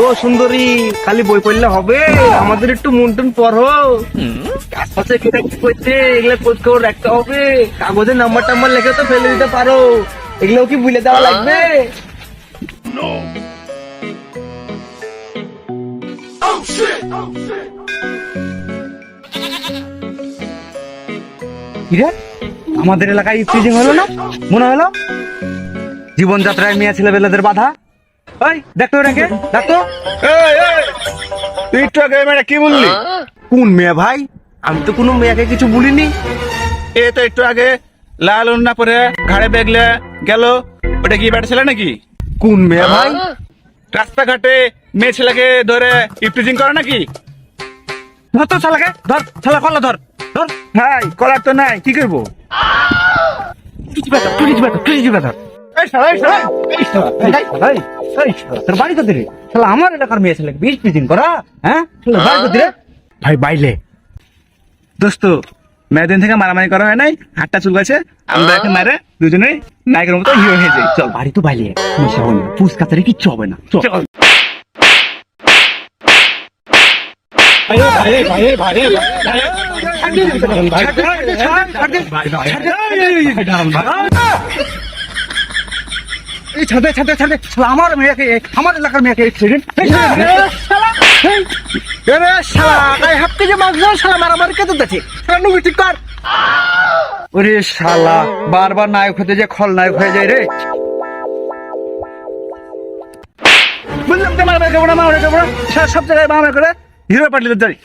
ও সুন্দরী, খালি বই পড়লে হবে? আমাদের একটু মন টন পড়ো। আশপাশে কেটে কি করছে এগুলো খোঁজ খবর রাখতে হবে। কাগজে নাম্বার টাম্বার লেখে তো ফেলে দিতে পারো, এগুলো কি ভুলে দেওয়া লাগবে? আমাদের এলাকায় ইফটিজিং হলো না, মনে হলো জীবনযাত্রায় মেয়ে ছেলেবেলাদের বাধা। ওই দেখতো ওটাকে, দেখতো। তুই একটু আগে মেয়েটা কি বললি? কোন মেয়ে ভাই? আমি তো কোনো মেয়েকে কিছু বলিনি। এ তো একটু আগে লাল ওড়না পরে ঘাড়ে বেগলে গেল, ওটা কি বেটা ছেলে নাকি? কোন মেয়ে ভাই? রাস্তাঘাটে মেয়ে ছেলেকে ধরে ইফটিজিং করে নাকি? ধর তো শালাকে, ধর শালা, কলা ধর ধর। হাই, কলার তো নাই, কি করবো? তোর বাড়ি কোথায় রে? শালা আমার এলাকার মেয়ে ছেলেকে ইফটিজিং করা, হ্যাঁ? বাড়ি কোথায় রে? ভাই বাইলে দোস্ত, মেয়েদিন থেকে মারামারি করা হয় নাই, হাতটা চুল গেছে, আমরা একে মারে দুজনেই নায়কের মতো হিরো হয়ে যাই। চল বাড়ি তো বাইলে, পুষ্কাতারে কিচ্ছু হবে না। চল আমার মেয়েকে, আমার এলাকার মেয়েকে মারামারি কে দিচ্ছে? ঠিক কর। ওরে শালা, বারবার নায়ক হতে যে খলনায়ক হয়ে যায় রে। বুঝলাম তো, মারামারি করবো না, মারামারি করবো না, সব জায়গায় মারামারি করে হিরো পার্টি যাই।